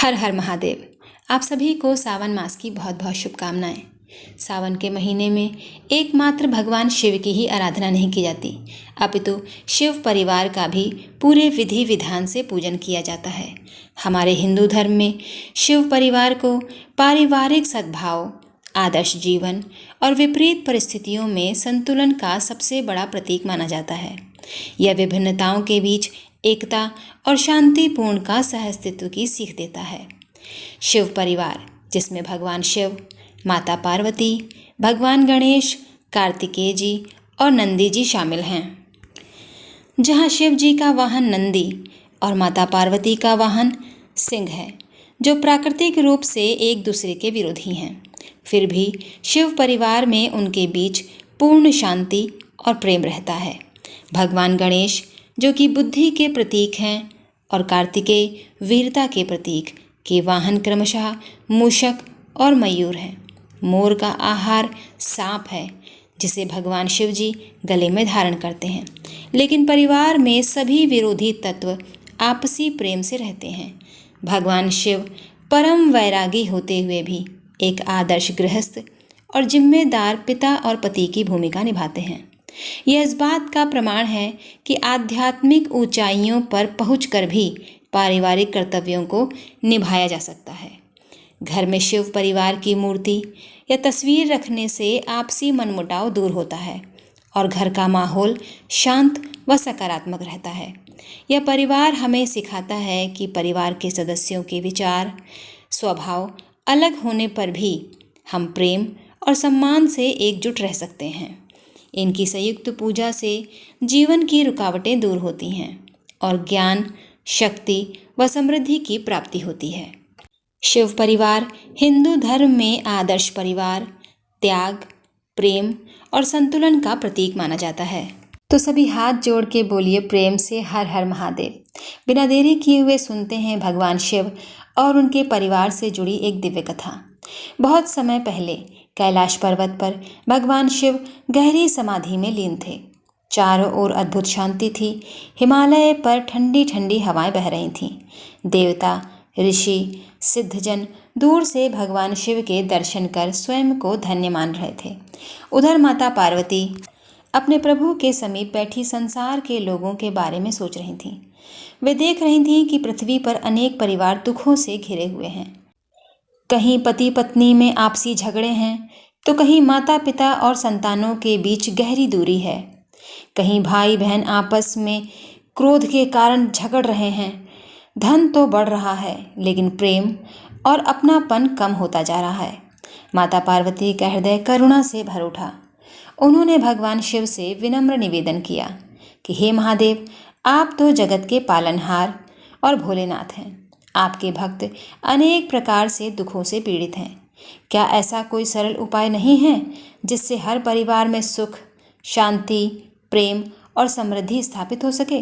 हर हर महादेव। आप सभी को सावन मास की बहुत बहुत शुभकामनाएं। सावन के महीने में एकमात्र भगवान शिव की ही आराधना नहीं की जाती, अपितु शिव परिवार का भी पूरे विधि विधान से पूजन किया जाता है। हमारे हिंदू धर्म में शिव परिवार को पारिवारिक सद्भाव, आदर्श जीवन और विपरीत परिस्थितियों में संतुलन का सबसे बड़ा प्रतीक माना जाता है। यह विभिन्नताओं के बीच एकता और शांतिपूर्ण का सहअस्तित्व की सीख देता है। शिव परिवार, जिसमें भगवान शिव, माता पार्वती, भगवान गणेश, कार्तिकेय जी और नंदी जी शामिल हैं। जहां शिव जी का वाहन नंदी और माता पार्वती का वाहन सिंह है, जो प्राकृतिक रूप से एक दूसरे के विरोधी हैं, फिर भी शिव परिवार में उनके बीच पूर्ण शांति और प्रेम रहता है। भगवान गणेश, जो कि बुद्धि के प्रतीक हैं, और कार्तिकेय, वीरता के प्रतीक, के वाहन क्रमशः मूषक और मयूर हैं। मोर का आहार सांप है, जिसे भगवान शिव जी गले में धारण करते हैं। लेकिन परिवार में सभी विरोधी तत्व आपसी प्रेम से रहते हैं। भगवान शिव परम वैरागी होते हुए भी एक आदर्श गृहस्थ और जिम्मेदार पिता और पति की भूमिका निभाते हैं। यह इस बात का प्रमाण है कि आध्यात्मिक ऊंचाइयों पर पहुंचकर भी पारिवारिक कर्तव्यों को निभाया जा सकता है। घर में शिव परिवार की मूर्ति या तस्वीर रखने से आपसी मनमुटाव दूर होता है और घर का माहौल शांत व सकारात्मक रहता है। यह परिवार हमें सिखाता है कि परिवार के सदस्यों के विचार, स्वभाव अलग होने पर भी हम प्रेम और सम्मान से एकजुट रह सकते हैं। इनकी संयुक्त पूजा से जीवन की रुकावटें दूर होती हैं और ज्ञान, शक्ति व समृद्धि की प्राप्ति होती है। शिव परिवार हिंदू धर्म में आदर्श परिवार, त्याग, प्रेम और संतुलन का प्रतीक माना जाता है। तो सभी हाथ जोड़ के बोलिए प्रेम से हर हर महादेव। बिना देरी किए हुए सुनते हैं भगवान शिव और उनके परिवार से जुड़ी एक दिव्य कथा। बहुत समय पहले कैलाश पर्वत पर भगवान शिव गहरी समाधि में लीन थे। चारों ओर अद्भुत शांति थी। हिमालय पर ठंडी ठंडी हवाएं बह रही थीं। देवता, ऋषि, सिद्धजन दूर से भगवान शिव के दर्शन कर स्वयं को धन्य मान रहे थे। उधर माता पार्वती अपने प्रभु के समीप बैठी संसार के लोगों के बारे में सोच रही थीं। वे देख रही थीं कि पृथ्वी पर अनेक परिवार दुखों से घिरे हुए हैं। कहीं पति पत्नी में आपसी झगड़े हैं, तो कहीं माता पिता और संतानों के बीच गहरी दूरी है। कहीं भाई बहन आपस में क्रोध के कारण झगड़ रहे हैं। धन तो बढ़ रहा है, लेकिन प्रेम और अपनापन कम होता जा रहा है। माता पार्वती का हृदय करुणा से भर उठा। उन्होंने भगवान शिव से विनम्र निवेदन किया कि हे महादेव, आप तो जगत के पालनहार और भोलेनाथ हैं। आपके भक्त अनेक प्रकार से दुखों से पीड़ित हैं। क्या ऐसा कोई सरल उपाय नहीं है जिससे हर परिवार में सुख, शांति, प्रेम और समृद्धि स्थापित हो सके?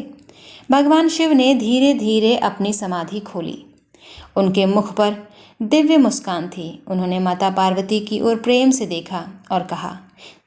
भगवान शिव ने धीरे धीरे अपनी समाधि खोली। उनके मुख पर दिव्य मुस्कान थी। उन्होंने माता पार्वती की ओर प्रेम से देखा और कहा,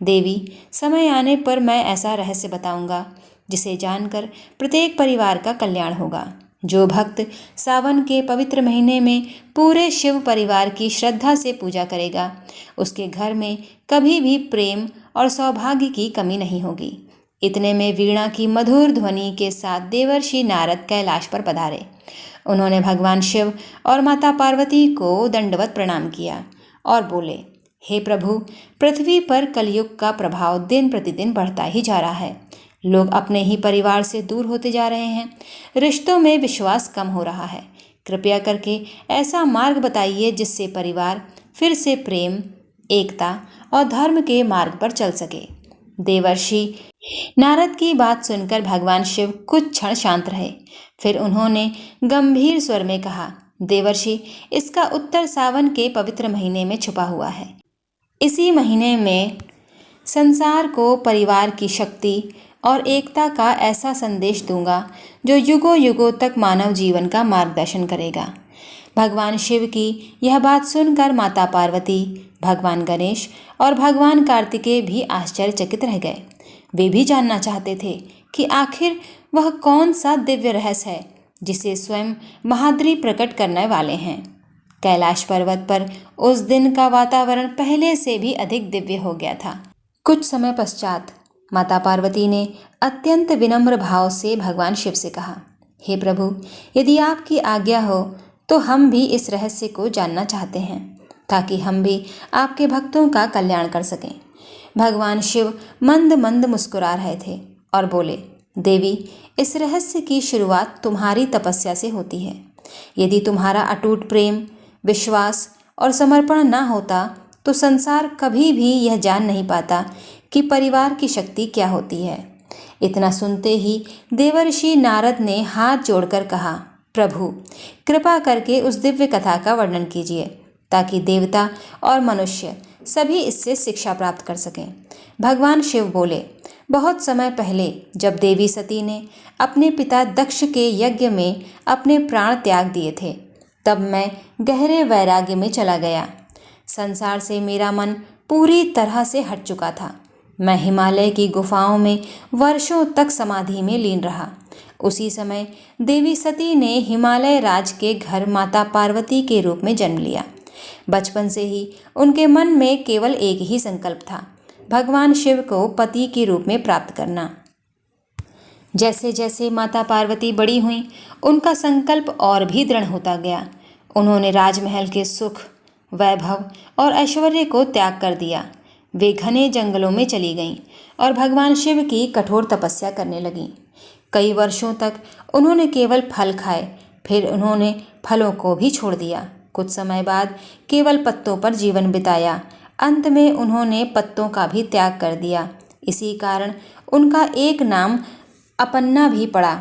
देवी, समय आने पर मैं ऐसा रहस्य बताऊंगा जिसे जानकर प्रत्येक परिवार का कल्याण होगा। जो भक्त सावन के पवित्र महीने में पूरे शिव परिवार की श्रद्धा से पूजा करेगा, उसके घर में कभी भी प्रेम और सौभाग्य की कमी नहीं होगी। इतने में वीणा की मधुर ध्वनि के साथ देवर्षि नारद कैलाश पर पधारे। उन्होंने भगवान शिव और माता पार्वती को दंडवत प्रणाम किया और बोले, हे प्रभु, पृथ्वी पर कलयुग का प्रभाव दिन प्रतिदिन बढ़ता ही जा रहा है। लोग अपने ही परिवार से दूर होते जा रहे हैं। रिश्तों में विश्वास कम हो रहा है। कृपया करके ऐसा मार्ग बताइए जिससे परिवार फिर से प्रेम, एकता और धर्म के मार्ग पर चल सके। देवर्षि नारद की बात सुनकर भगवान शिव कुछ क्षण शांत रहे। फिर उन्होंने गंभीर स्वर में कहा, देवर्षि, इसका उत्तर सावन के पवित्र महीने में छुपा हुआ है। इसी महीने में संसार को परिवार की शक्ति और एकता का ऐसा संदेश दूंगा जो युगों युगों तक मानव जीवन का मार्गदर्शन करेगा। भगवान शिव की यह बात सुनकर माता पार्वती, भगवान गणेश और भगवान कार्तिकेय भी आश्चर्यचकित रह गए। वे भी जानना चाहते थे कि आखिर वह कौन सा दिव्य रहस्य है जिसे स्वयं महाद्री प्रकट करने वाले हैं। कैलाश पर्वत पर उस दिन का वातावरण पहले से भी अधिक दिव्य हो गया था। कुछ समय पश्चात माता पार्वती ने अत्यंत विनम्र भाव से भगवान शिव से कहा, हे प्रभु, यदि आपकी आज्ञा हो तो हम भी इस रहस्य को जानना चाहते हैं, ताकि हम भी आपके भक्तों का कल्याण कर सकें। भगवान शिव मंद मंद मुस्कुरा रहे थे और बोले, देवी, इस रहस्य की शुरुआत तुम्हारी तपस्या से होती है। यदि तुम्हारा अटूट प्रेम, विश्वास और समर्पण न होता तो संसार कभी भी यह जान नहीं पाता कि परिवार की शक्ति क्या होती है। इतना सुनते ही देवर्षि नारद ने हाथ जोड़कर कहा, प्रभु, कृपा करके उस दिव्य कथा का वर्णन कीजिए, ताकि देवता और मनुष्य सभी इससे शिक्षा प्राप्त कर सकें। भगवान शिव बोले, बहुत समय पहले जब देवी सती ने अपने पिता दक्ष के यज्ञ में अपने प्राण त्याग दिए थे, तब मैं गहरे वैराग्य में चला गया। संसार से मेरा मन पूरी तरह से हट चुका था। मैं हिमालय की गुफाओं में वर्षों तक समाधि में लीन रहा। उसी समय देवी सती ने हिमालय राज के घर माता पार्वती के रूप में जन्म लिया। बचपन से ही उनके मन में केवल एक ही संकल्प था, भगवान शिव को पति के रूप में प्राप्त करना। जैसे जैसे माता पार्वती बड़ी हुईं, उनका संकल्प और भी दृढ़ होता गया। उन्होंने राजमहल के सुख, वैभव और ऐश्वर्य को त्याग कर दिया। वे घने जंगलों में चली गईं और भगवान शिव की कठोर तपस्या करने लगीं। कई वर्षों तक उन्होंने केवल फल खाए, फिर उन्होंने फलों को भी छोड़ दिया। कुछ समय बाद केवल पत्तों पर जीवन बिताया। अंत में उन्होंने पत्तों का भी त्याग कर दिया। इसी कारण उनका एक नाम अपन्ना भी पड़ा।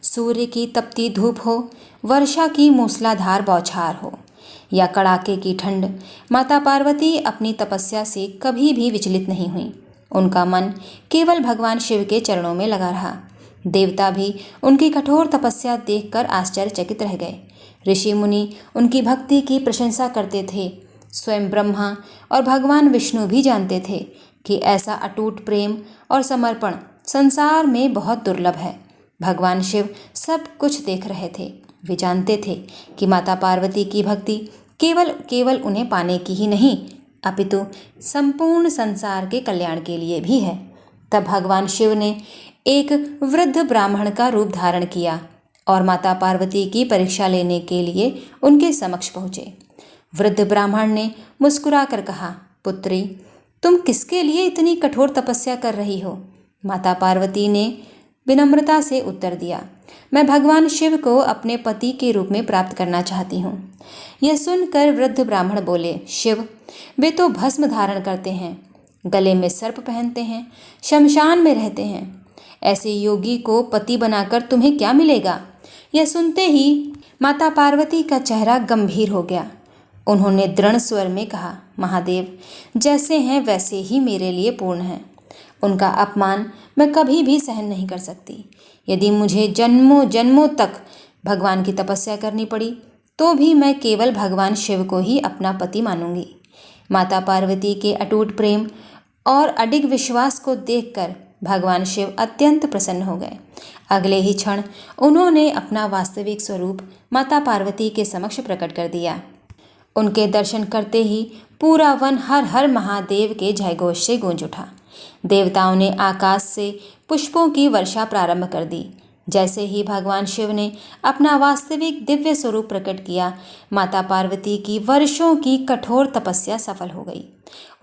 सूर्य की तपती धूप हो, वर्षा की मूसलाधार बौछार हो या कड़ाके की ठंड, माता पार्वती अपनी तपस्या से कभी भी विचलित नहीं हुई। उनका मन केवल भगवान शिव के चरणों में लगा रहा। देवता भी उनकी कठोर तपस्या देखकर आश्चर्यचकित रह गए। ऋषि मुनि उनकी भक्ति की प्रशंसा करते थे। स्वयं ब्रह्मा और भगवान विष्णु भी जानते थे कि ऐसा अटूट प्रेम और समर्पण संसार में बहुत दुर्लभ है। भगवान शिव सब कुछ देख रहे थे। वे जानते थे कि माता पार्वती की भक्ति केवल उन्हें पाने की ही नहीं, अपितु संपूर्ण संसार के कल्याण के लिए भी है। तब भगवान शिव ने एक वृद्ध ब्राह्मण का रूप धारण किया और माता पार्वती की परीक्षा लेने के लिए उनके समक्ष पहुँचे। वृद्ध ब्राह्मण ने मुस्कुराकर कहा, पुत्री, तुम किसके लिए इतनी कठोर तपस्या कर रही हो? माता पार्वती ने विनम्रता से उत्तर दिया, मैं भगवान शिव को अपने पति के रूप में प्राप्त करना चाहती हूँ। यह सुनकर वृद्ध ब्राह्मण बोले, शिव, वे तो भस्म धारण करते हैं, गले में सर्प पहनते हैं, शमशान में रहते हैं। ऐसे योगी को पति बनाकर तुम्हें क्या मिलेगा? यह सुनते ही माता पार्वती का चेहरा गंभीर हो गया। उन्होंने दृढ़ स्वर में कहा, महादेव, जैसे हैं वैसे ही मेरे लिए पूर्ण हैं। उनका अपमान मैं कभी भी सहन नहीं कर सकती। यदि मुझे जन्मों जन्मों तक भगवान की तपस्या करनी पड़ी तो भी मैं केवल भगवान शिव को ही अपना पति मानूंगी। माता पार्वती के अटूट प्रेम और अडिग विश्वास को देखकर भगवान शिव अत्यंत प्रसन्न हो गए। अगले ही क्षण उन्होंने अपना वास्तविक स्वरूप माता पार्वती के समक्ष प्रकट कर दिया। उनके दर्शन करते ही पूरा वन हर हर महादेव के जयघोष से गूंज उठा। देवताओं ने आकाश से पुष्पों की वर्षा प्रारंभ कर दी। जैसे ही भगवान शिव ने अपना वास्तविक दिव्य स्वरूप प्रकट किया, माता पार्वती की वर्षों की कठोर तपस्या सफल हो गई।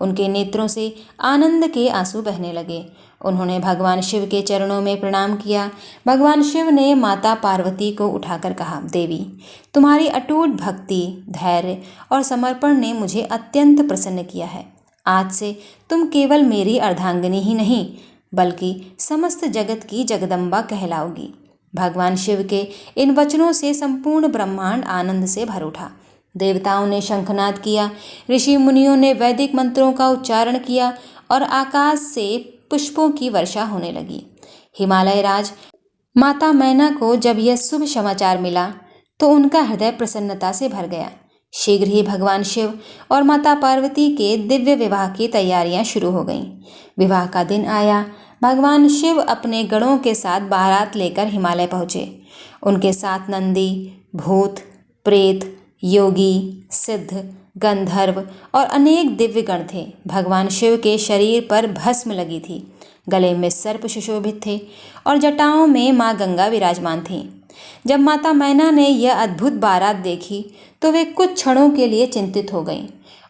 उनके नेत्रों से आनंद के आंसू बहने लगे। उन्होंने भगवान शिव के चरणों में प्रणाम किया। भगवान शिव ने माता पार्वती को उठाकर कहा, देवी, तुम्हारी अटूट भक्ति, धैर्य और समर्पण ने मुझे अत्यंत प्रसन्न किया है। आज से तुम केवल मेरी अर्धांगिनी ही नहीं, बल्कि समस्त जगत की जगदम्बा कहलाओगी। भगवान शिव के इन वचनों से संपूर्ण ब्रह्मांड आनंद से भर उठा। देवताओं ने शंखनाद किया, ऋषि मुनियों ने वैदिक मंत्रों का उच्चारण किया और आकाश से पुष्पों की वर्षा होने लगी। हिमालय राज माता मैना को जब यह शुभ समाचार मिला तो उनका हृदय प्रसन्नता से भर गया। शीघ्र ही भगवान शिव और माता पार्वती के दिव्य विवाह की तैयारियां शुरू हो गईं। विवाह का दिन आया। भगवान शिव अपने गणों के साथ बारात लेकर हिमालय पहुँचे। उनके साथ नंदी, भूत, प्रेत, योगी, सिद्ध, गंधर्व और अनेक दिव्य गण थे। भगवान शिव के शरीर पर भस्म लगी थी, गले में सर्प सुशोभित थे और जटाओं में माँ गंगा विराजमान थीं। जब माता मैना ने यह अद्भुत बारात देखी तो वे कुछ क्षणों के लिए चिंतित हो गईं।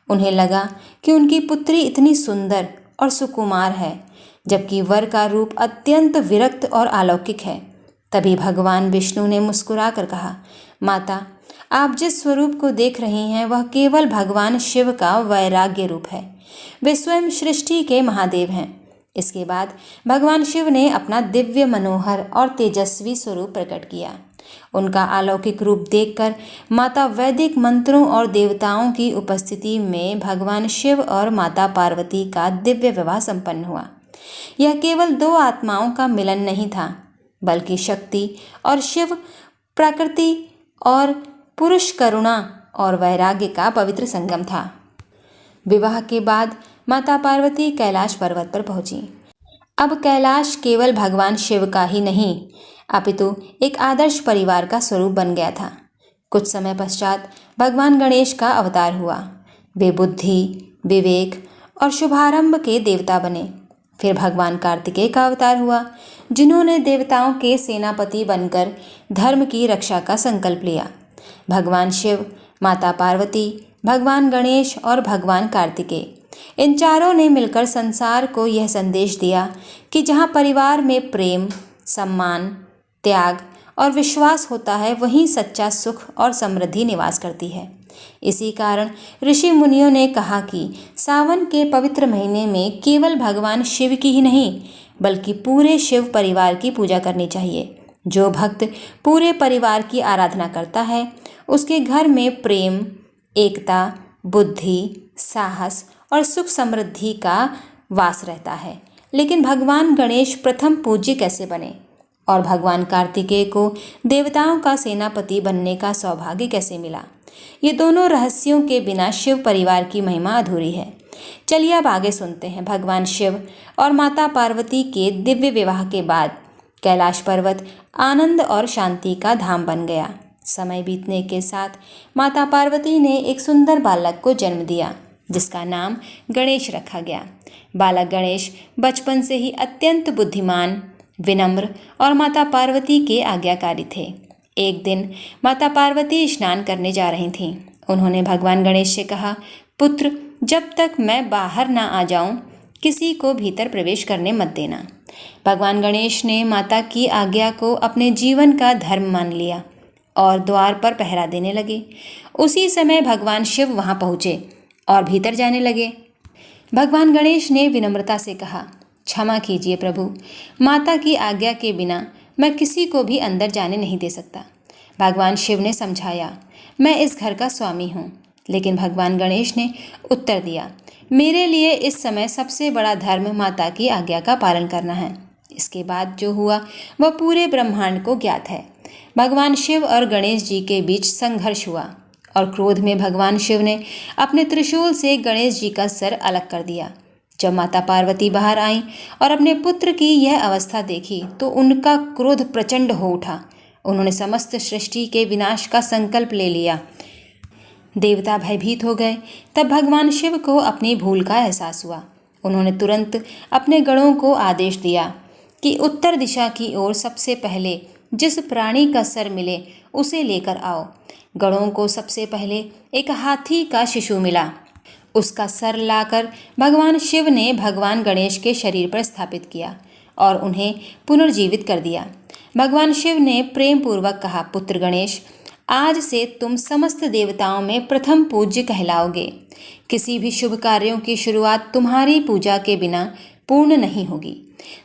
उन्हें लगा कि उनकी पुत्री इतनी सुंदर और सुकुमार है, जबकि वर का रूप अत्यंत विरक्त और अलौकिक है। तभी भगवान विष्णु ने मुस्कुराकर कहा, माता, आप जिस स्वरूप को देख रही हैं वह केवल भगवान शिव का वैराग्य रूप है। वे स्वयं सृष्टि के महादेव हैं। इसके बाद भगवान शिव ने अपना दिव्य, मनोहर और तेजस्वी स्वरूप प्रकट किया। उनका अलौकिक रूप देखकर माता वैदिक मंत्रों और देवताओं की उपस्थिति में भगवान शिव और माता पार्वती का दिव्य विवाह संपन्न हुआ। यह केवल दो आत्माओं का मिलन नहीं था, बल्कि शक्ति और शिव, प्रकृति और पुरुष, करुणा और वैराग्य का पवित्र संगम था। विवाह के बाद माता पार्वती कैलाश पर्वत पर पहुंची। अब कैलाश केवल भगवान शिव का ही नहीं, अपितु एक आदर्श परिवार का स्वरूप बन गया था। कुछ समय पश्चात भगवान गणेश का अवतार हुआ। वे बुद्धि, विवेक और शुभारंभ के देवता बने। फिर भगवान कार्तिकेय का अवतार हुआ, जिन्होंने देवताओं के सेनापति बनकर धर्म की रक्षा का संकल्प लिया। भगवान शिव, माता पार्वती, भगवान गणेश और भगवान कार्तिकेय, इन चारों ने मिलकर संसार को यह संदेश दिया कि जहाँ परिवार में प्रेम, सम्मान, त्याग और विश्वास होता है, वहीं सच्चा सुख और समृद्धि निवास करती है। इसी कारण ऋषि मुनियों ने कहा कि सावन के पवित्र महीने में केवल भगवान शिव की ही नहीं, बल्कि पूरे शिव परिवार की पूजा करनी चाहिए। जो भक्त पूरे परिवार की आराधना करता है, उसके घर में प्रेम, एकता, बुद्धि, साहस और सुख समृद्धि का वास रहता है। लेकिन भगवान गणेश प्रथम पूज्य कैसे बने और भगवान कार्तिकेय को देवताओं का सेनापति बनने का सौभाग्य कैसे मिला? ये दोनों रहस्यों के बिना शिव परिवार की महिमा अधूरी है। चलिए अब आगे सुनते हैं। भगवान शिव और माता पार्वती के दिव्य विवाह के बाद कैलाश पर्वत आनंद और शांति का धाम बन गया। समय बीतने के साथ माता पार्वती ने एक सुंदर बालक को जन्म दिया, जिसका नाम गणेश रखा गया। बालक गणेश बचपन से ही अत्यंत बुद्धिमान, विनम्र और माता पार्वती के आज्ञाकारी थे। एक दिन माता पार्वती स्नान करने जा रही थीं। उन्होंने भगवान गणेश से कहा, पुत्र, जब तक मैं बाहर ना आ जाऊं, किसी को भीतर प्रवेश करने मत देना। भगवान गणेश ने माता की आज्ञा को अपने जीवन का धर्म मान लिया और द्वार पर पहरा देने लगे। उसी समय भगवान शिव वहां पहुंचे और भीतर जाने लगे। भगवान गणेश ने विनम्रता से कहा, क्षमा कीजिए प्रभु, माता की आज्ञा के बिना मैं किसी को भी अंदर जाने नहीं दे सकता। भगवान शिव ने समझाया, मैं इस घर का स्वामी हूँ। लेकिन भगवान गणेश ने उत्तर दिया, मेरे लिए इस समय सबसे बड़ा धर्म माता की आज्ञा का पालन करना है। इसके बाद जो हुआ वह पूरे ब्रह्मांड को ज्ञात है। भगवान शिव और गणेश जी के बीच संघर्ष हुआ और क्रोध में भगवान शिव ने अपने त्रिशूल से गणेश जी का सर अलग कर दिया। जब माता पार्वती बाहर आईं और अपने पुत्र की यह अवस्था देखी तो उनका क्रोध प्रचंड हो उठा। उन्होंने समस्त सृष्टि के विनाश का संकल्प ले लिया। देवता भयभीत हो गए। तब भगवान शिव को अपनी भूल का एहसास हुआ। उन्होंने तुरंत अपने गणों को आदेश दिया कि उत्तर दिशा की ओर सबसे पहले जिस प्राणी का सर मिले उसे लेकर आओ। गणों को सबसे पहले एक हाथी का शिशु मिला। उसका सर लाकर भगवान शिव ने भगवान गणेश के शरीर पर स्थापित किया और उन्हें पुनर्जीवित कर दिया। भगवान शिव ने प्रेम पूर्वक कहा, पुत्र गणेश, आज से तुम समस्त देवताओं में प्रथम पूज्य कहलाओगे। किसी भी शुभ कार्यों की शुरुआत तुम्हारी पूजा के बिना पूर्ण नहीं होगी।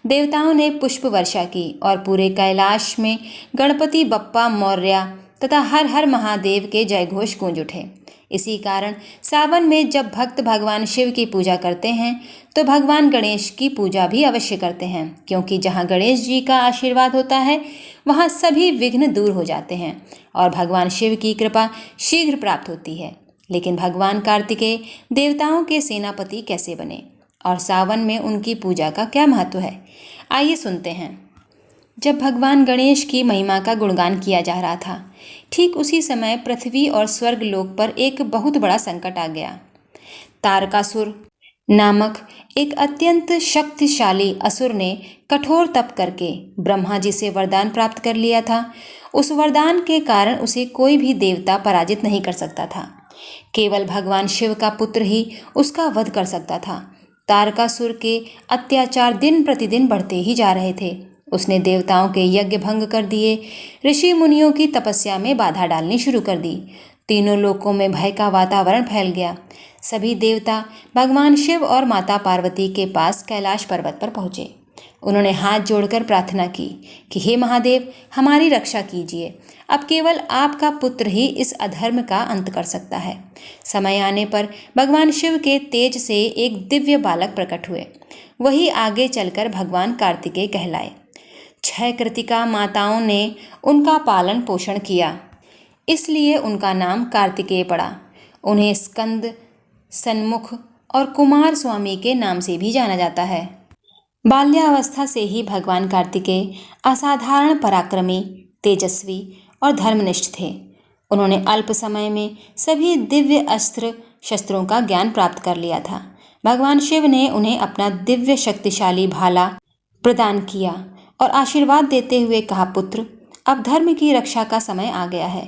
देवताओं ने पुष्प वर्षा की और पूरे कैलाश में गणपति बप्पा मौर्य तथा हर हर महादेव के जयघोष गूंज उठे। इसी कारण सावन में जब भक्त भगवान शिव की पूजा करते हैं तो भगवान गणेश की पूजा भी अवश्य करते हैं, क्योंकि जहाँ गणेश जी का आशीर्वाद होता है वहाँ सभी विघ्न दूर हो जाते हैं और भगवान शिव की कृपा शीघ्र प्राप्त होती है। लेकिन भगवान कार्तिकेय देवताओं के सेनापति कैसे बने? और सावन में उनकी पूजा का क्या महत्व है, आइए सुनते हैं। जब भगवान गणेश की महिमा का गुणगान किया जा रहा था, ठीक उसी समय पृथ्वी और स्वर्ग लोक पर एक बहुत बड़ा संकट आ गया। तारकासुर नामक एक अत्यंत शक्तिशाली असुर ने कठोर तप करके ब्रह्मा जी से वरदान प्राप्त कर लिया था। उस वरदान के कारण उसे कोई भी देवता पराजित नहीं कर सकता था। केवल भगवान शिव का पुत्र ही उसका वध कर सकता था। तारकासुर के अत्याचार दिन प्रतिदिन बढ़ते ही जा रहे थे। उसने देवताओं के यज्ञ भंग कर दिए, ऋषि मुनियों की तपस्या में बाधा डालनी शुरू कर दी। तीनों लोकों में भय का वातावरण फैल गया। सभी देवता भगवान शिव और माता पार्वती के पास कैलाश पर्वत पर पहुंचे। उन्होंने हाथ जोड़कर प्रार्थना की कि हे महादेव, हमारी रक्षा कीजिए। अब केवल आपका पुत्र ही इस अधर्म का अंत कर सकता है। समय आने पर भगवान शिव के तेज से एक दिव्य बालक प्रकट हुए। वही आगे चलकर भगवान कार्तिकेय कहलाए। 6 कृतिका माताओं ने उनका पालन पोषण किया, इसलिए उनका नाम कार्तिकेय पड़ा। उन्हें स्कंद, सन्मुख और कुमार स्वामी के नाम से भी जाना जाता है। बाल्यावस्था से ही भगवान कार्तिकेय असाधारण पराक्रमी, तेजस्वी और धर्मनिष्ठ थे। उन्होंने अल्प समय में सभी दिव्य अस्त्र शस्त्रों का ज्ञान प्राप्त कर लिया था। भगवान शिव ने उन्हें अपना दिव्य शक्तिशाली भाला प्रदान किया और आशीर्वाद देते हुए कहा, पुत्र, अब धर्म की रक्षा का समय आ गया है।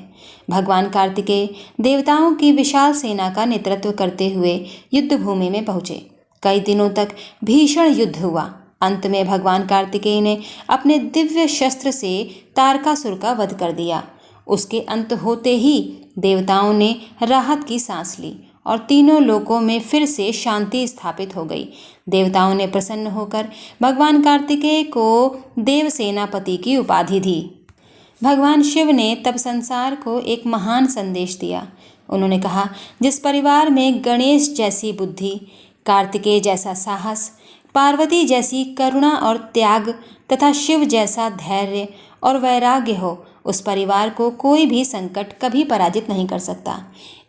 भगवान कार्तिकेय देवताओं की विशाल सेना का नेतृत्व करते हुए युद्ध भूमि में पहुंचे। कई दिनों तक भीषण युद्ध हुआ। अंत में भगवान कार्तिकेय ने अपने दिव्य शस्त्र से तारकासुर का वध कर दिया। उसके अंत होते ही देवताओं ने राहत की सांस ली और तीनों लोकों में फिर से शांति स्थापित हो गई। देवताओं ने प्रसन्न होकर भगवान कार्तिकेय को देव सेनापति की उपाधि दी। भगवान शिव ने तब संसार को एक महान संदेश दिया। उन्होंने कहा, जिस परिवार में गणेश जैसी बुद्धि, कार्तिकेय जैसा साहस, पार्वती जैसी करुणा और त्याग तथा शिव जैसा धैर्य और वैराग्य हो, उस परिवार को कोई भी संकट कभी पराजित नहीं कर सकता।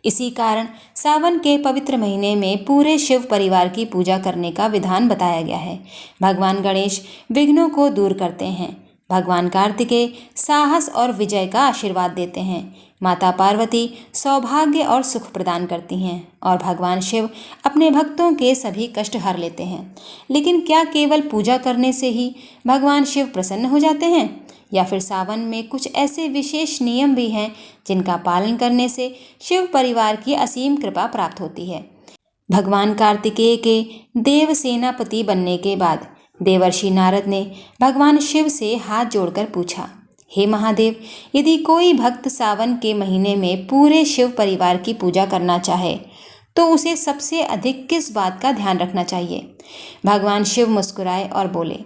इसी कारण सावन के पवित्र महीने में पूरे शिव परिवार की पूजा करने का विधान बताया गया है। भगवान गणेश विघ्नों को दूर करते हैं। भगवान कार्तिकेय साहस और विजय का आशीर्वाद देते हैं। माता पार्वती सौभाग्य और सुख प्रदान करती हैं और भगवान शिव अपने भक्तों के सभी कष्ट हर लेते हैं। लेकिन क्या केवल पूजा करने से ही भगवान शिव प्रसन्न हो जाते हैं, या फिर सावन में कुछ ऐसे विशेष नियम भी हैं जिनका पालन करने से शिव परिवार की असीम कृपा प्राप्त होती है? भगवान कार्तिकेय के देव सेनापति बनने के बाद देवर्षि नारद ने भगवान शिव से हाथ जोड़कर पूछा, हे महादेव, यदि कोई भक्त सावन के महीने में पूरे शिव परिवार की पूजा करना चाहे तो उसे सबसे अधिक किस बात का ध्यान रखना चाहिए? भगवान शिव मुस्कुराए और बोले,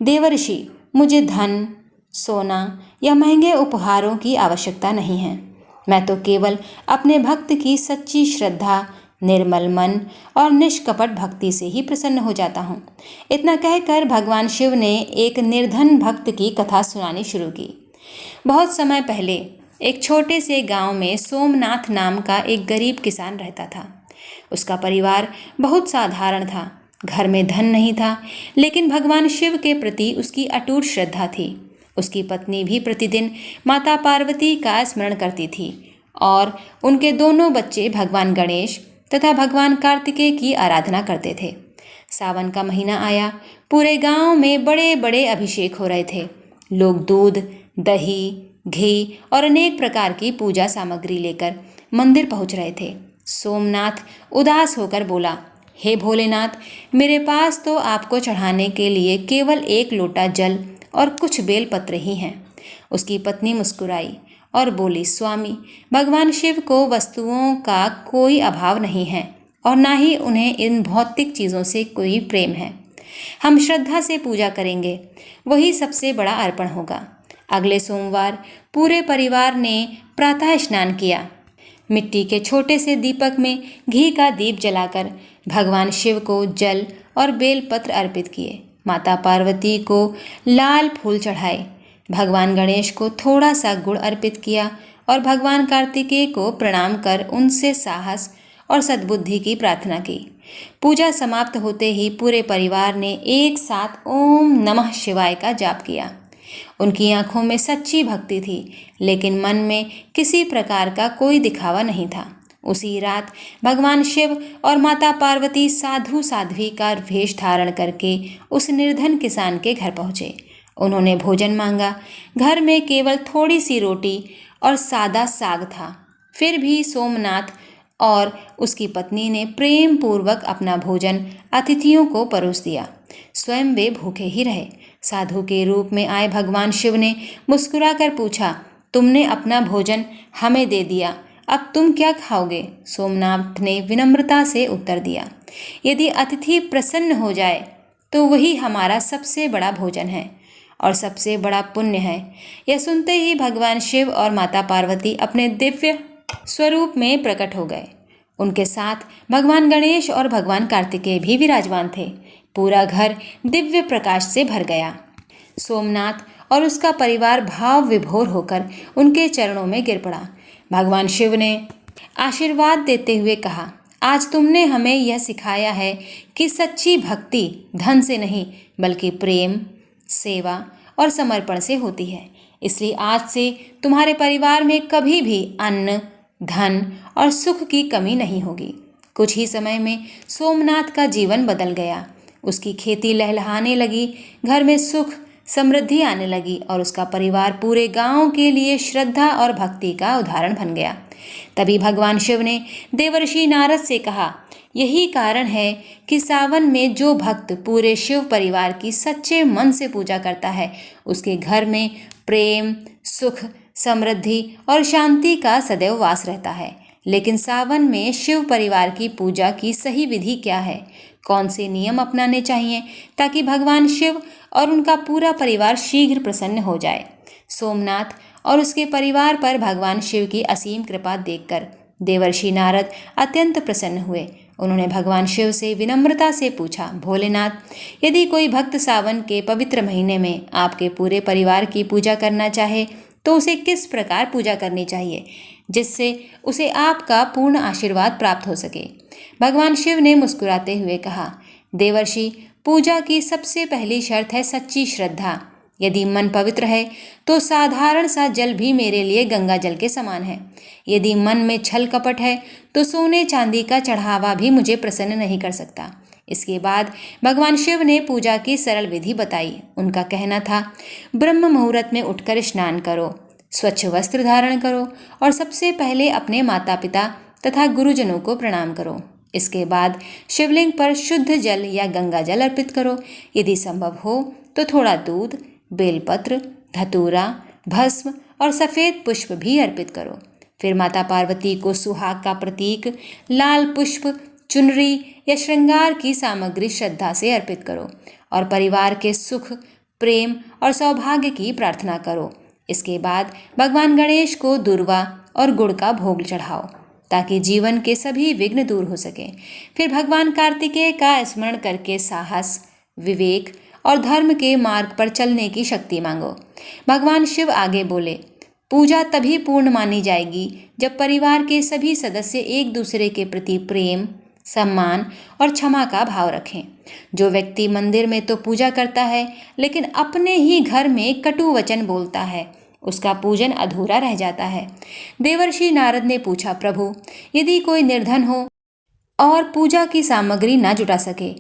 देवर्षि, मुझे धन, सोना या महंगे उपहारों की आवश्यकता नहीं है। मैं तो केवल अपने भक्त की सच्ची श्रद्धा, निर्मल मन और निष्कपट भक्ति से ही प्रसन्न हो जाता हूँ। इतना कहकर भगवान शिव ने एक निर्धन भक्त की कथा सुनानी शुरू की। बहुत समय पहले एक छोटे से गांव में सोमनाथ नाम का एक गरीब किसान रहता था। उसका परिवार बहुत साधारण था। घर में धन नहीं था, लेकिन भगवान शिव के प्रति उसकी अटूट श्रद्धा थी। उसकी पत्नी भी प्रतिदिन माता पार्वती का स्मरण करती थी और उनके दोनों बच्चे भगवान गणेश तथा भगवान कार्तिकेय की आराधना करते थे। सावन का महीना आया। पूरे गांव में बड़े बड़े अभिषेक हो रहे थे। लोग दूध, दही, घी और अनेक प्रकार की पूजा सामग्री लेकर मंदिर पहुंच रहे थे। सोमनाथ उदास होकर बोला, हे भोलेनाथ, मेरे पास तो आपको चढ़ाने के लिए केवल 1 लोटा जल और कुछ बेलपत्र ही हैं। उसकी पत्नी मुस्कुराई और बोली, स्वामी, भगवान शिव को वस्तुओं का कोई अभाव नहीं है और ना ही उन्हें इन भौतिक चीज़ों से कोई प्रेम है। हम श्रद्धा से पूजा करेंगे, वही सबसे बड़ा अर्पण होगा। अगले सोमवार पूरे परिवार ने प्रातः स्नान किया। मिट्टी के छोटे से दीपक में घी का दीप जलाकर भगवान शिव को जल और बेलपत्र अर्पित किए। माता पार्वती को लाल फूल चढ़ाए। भगवान गणेश को थोड़ा सा गुड़ अर्पित किया और भगवान कार्तिकेय को प्रणाम कर उनसे साहस और सद्बुद्धि की प्रार्थना की। पूजा समाप्त होते ही पूरे परिवार ने एक साथ ओम नमः शिवाय का जाप किया। उनकी आंखों में सच्ची भक्ति थी, लेकिन मन में किसी प्रकार का कोई दिखावा नहीं था। उसी रात भगवान शिव और माता पार्वती साधु साध्वी का वेश धारण करके उस निर्धन किसान के घर पहुंचे। उन्होंने भोजन मांगा। घर में केवल थोड़ी सी रोटी और सादा साग था। फिर भी सोमनाथ और उसकी पत्नी ने प्रेम पूर्वक अपना भोजन अतिथियों को परोस दिया। स्वयं वे भूखे ही रहे। साधु के रूप में आए भगवान शिव ने मुस्कुराकर पूछा, तुमने अपना भोजन हमें दे दिया, अब तुम क्या खाओगे? सोमनाथ ने विनम्रता से उत्तर दिया, यदि अतिथि प्रसन्न हो जाए तो वही हमारा सबसे बड़ा भोजन है और सबसे बड़ा पुण्य है। यह सुनते ही भगवान शिव और माता पार्वती अपने दिव्य स्वरूप में प्रकट हो गए। उनके साथ भगवान गणेश और भगवान कार्तिकेय भी विराजमान थे। पूरा घर दिव्य प्रकाश से भर गया। सोमनाथ और उसका परिवार भाव विभोर होकर उनके चरणों में गिर पड़ा। भगवान शिव ने आशीर्वाद देते हुए कहा, आज तुमने हमें यह सिखाया है कि सच्ची भक्ति धन से नहीं बल्कि प्रेम, सेवा और समर्पण से होती है। इसलिए आज से तुम्हारे परिवार में कभी भी अन्न, धन और सुख की कमी नहीं होगी। कुछ ही समय में सोमनाथ का जीवन बदल गया। उसकी खेती लहलहाने लगी, घर में सुख समृद्धि आने लगी और उसका परिवार पूरे गांव के लिए श्रद्धा और भक्ति का उदाहरण बन गया। तभी भगवान शिव ने देवर्षि नारद से कहा, यही कारण है कि सावन में जो भक्त पूरे शिव परिवार की सच्चे मन से पूजा करता है, उसके घर में प्रेम, सुख, समृद्धि और शांति का सदैव वास रहता है। लेकिन सावन में शिव परिवार की पूजा की सही विधि क्या है? कौन से नियम अपनाने चाहिए ताकि भगवान शिव और उनका पूरा परिवार शीघ्र प्रसन्न हो जाए? सोमनाथ और उसके परिवार पर भगवान शिव की असीम कृपा देखकर देवर्षि नारद अत्यंत प्रसन्न हुए। उन्होंने भगवान शिव से विनम्रता से पूछा, भोलेनाथ, यदि कोई भक्त सावन के पवित्र महीने में आपके पूरे परिवार की पूजा करना चाहे तो उसे किस प्रकार पूजा करनी चाहिए जिससे उसे आपका पूर्ण आशीर्वाद प्राप्त हो सके? भगवान शिव ने मुस्कुराते हुए कहा, देवर्षि, पूजा की सबसे पहली शर्त है सच्ची श्रद्धा। यदि मन पवित्र है तो साधारण सा जल भी मेरे लिए गंगा जल के समान है। यदि मन में छल कपट है तो सोने चांदी का चढ़ावा भी मुझे प्रसन्न नहीं कर सकता। इसके बाद भगवान शिव ने पूजा की सरल विधि बताई। उनका कहना था, ब्रह्म मुहूर्त में उठकर स्नान करो, स्वच्छ वस्त्र धारण करो और सबसे पहले अपने माता पिता तथा गुरुजनों को प्रणाम करो। इसके बाद शिवलिंग पर शुद्ध जल या गंगा जल अर्पित करो। यदि संभव हो तो थोड़ा दूध, बेलपत्र, धतूरा, भस्म और सफ़ेद पुष्प भी अर्पित करो। फिर माता पार्वती को सुहाग का प्रतीक लाल पुष्प, चुनरी या श्रृंगार की सामग्री श्रद्धा से अर्पित करो और परिवार के सुख, प्रेम और सौभाग्य की प्रार्थना करो। इसके बाद भगवान गणेश को दूर्वा और गुड़ का भोग चढ़ाओ ताकि जीवन के सभी विघ्न दूर हो सके। फिर भगवान कार्तिकेय का स्मरण करके साहस, विवेक और धर्म के मार्ग पर चलने की शक्ति मांगो। भगवान शिव आगे बोले, पूजा तभी पूर्ण मानी जाएगी जब परिवार के सभी सदस्य एक दूसरे के प्रति प्रेम, सम्मान और क्षमा का भाव रखें। जो व्यक्ति मंदिर में तो पूजा करता है लेकिन अपने ही घर में कटु वचन बोलता है, उसका पूजन अधूरा रह जाता है। देवर्षि नारद ने पूछा, प्रभु, यदि कोई निर्धन हो और पूजा की सामग्री ना जुटा सके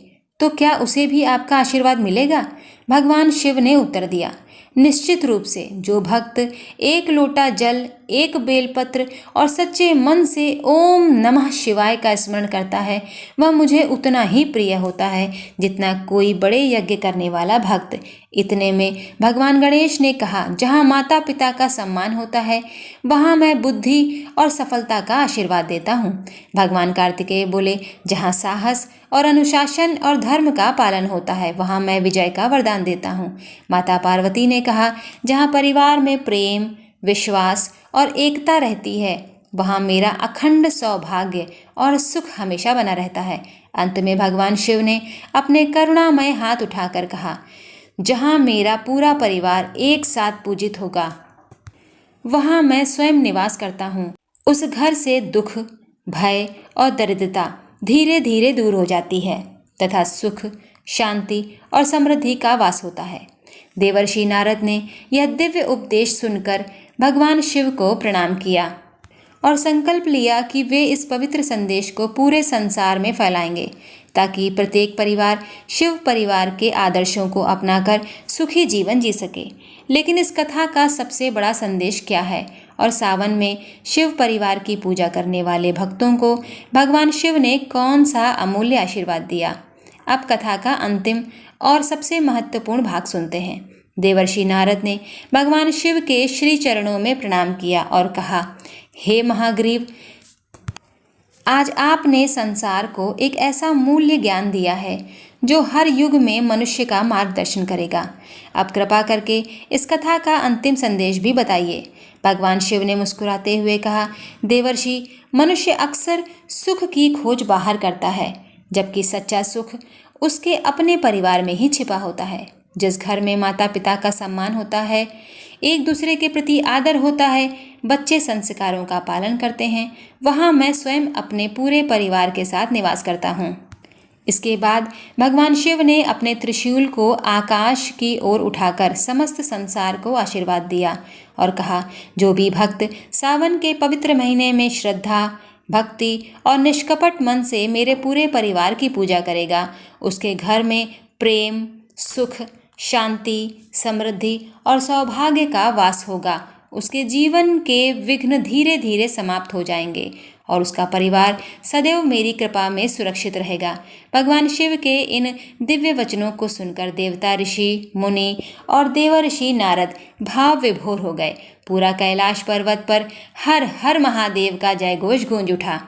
तो क्या उसे भी आपका आशीर्वाद मिलेगा? भगवान शिव ने उत्तर दिया, निश्चित रूप से। जो भक्त एक लोटा जल, एक बेलपत्र और सच्चे मन से ओम नमः शिवाय का स्मरण करता है वह मुझे उतना ही प्रिय होता है जितना कोई बड़े यज्ञ करने वाला भक्त। इतने में भगवान गणेश ने कहा, जहाँ माता पिता का सम्मान होता है वहाँ मैं बुद्धि और सफलता का आशीर्वाद देता हूँ। भगवान कार्तिकेय बोले, जहाँ साहस और अनुशासन और धर्म का पालन होता है वहाँ मैं विजय का वरदान देता हूँ। माता पार्वती ने कहा, जहाँ परिवार में प्रेम, विश्वास और एकता रहती है वहाँ मेरा अखंड सौभाग्य और सुख हमेशा बना रहता है। अंत में भगवान शिव ने अपने करुणामय हाथ उठाकर कहा, जहाँ मेरा पूरा परिवार एक साथ पूजित होगा वहाँ मैं स्वयं निवास करता हूँ। उस घर से दुख, भय और दरिद्रता धीरे धीरे दूर हो जाती है तथा सुख, शांति और समृद्धि का वास होता है। देवर्षि नारद ने यह दिव्य उपदेश सुनकर भगवान शिव को प्रणाम किया और संकल्प लिया कि वे इस पवित्र संदेश को पूरे संसार में फैलाएंगे ताकि प्रत्येक परिवार शिव परिवार के आदर्शों को अपनाकर सुखी जीवन जी सके। लेकिन इस कथा का सबसे बड़ा संदेश क्या है और सावन में शिव परिवार की पूजा करने वाले भक्तों को भगवान शिव ने कौन सा अमूल्य आशीर्वाद दिया? अब कथा का अंतिम और सबसे महत्वपूर्ण भाग सुनते हैं। देवर्षि नारद ने भगवान शिव के श्री चरणों में प्रणाम किया और कहा, हे महाग्रीव, आज आपने संसार को एक ऐसा मूल्य ज्ञान दिया है जो हर युग में मनुष्य का मार्गदर्शन करेगा। अब कृपा करके इस कथा का अंतिम संदेश भी बताइए। भगवान शिव ने मुस्कुराते हुए कहा, देवर्षि, मनुष्य अक्सर सुख की खोज बाहर करता है, जबकि सच्चा सुख उसके अपने परिवार में ही छिपा होता है। जिस घर में माता पिता का सम्मान होता है, एक दूसरे के प्रति आदर होता है, बच्चे संस्कारों का पालन करते हैं, वहाँ मैं स्वयं अपने पूरे परिवार के साथ निवास करता हूँ। इसके बाद भगवान शिव ने अपने त्रिशूल को आकाश की ओर उठाकर समस्त संसार को आशीर्वाद दिया और कहा, जो भी भक्त सावन के पवित्र महीने में श्रद्धा, भक्ति और निष्कपट मन से मेरे पूरे परिवार की पूजा करेगा, उसके घर में प्रेम, सुख, शांति, समृद्धि और सौभाग्य का वास होगा। उसके जीवन के विघ्न धीरे धीरे समाप्त हो जाएंगे और उसका परिवार सदैव मेरी कृपा में सुरक्षित रहेगा। भगवान शिव के इन दिव्य वचनों को सुनकर देवता, ऋषि, मुनि और देवर्षि नारद भाव विभोर हो गए। पूरा कैलाश पर्वत पर हर हर महादेव का जय घोष गूंज उठा।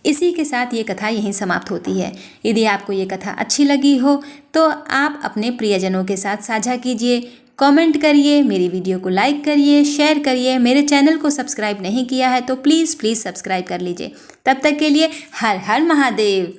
इसी के साथ ये कथा यहीं समाप्त होती है। यदि आपको ये कथा अच्छी लगी हो तो आप अपने प्रियजनों के साथ साझा कीजिए, कमेंट करिए, मेरी वीडियो को लाइक करिए, शेयर करिए। मेरे चैनल को सब्सक्राइब नहीं किया है तो प्लीज़ सब्सक्राइब कर लीजिए। तब तक के लिए हर हर महादेव।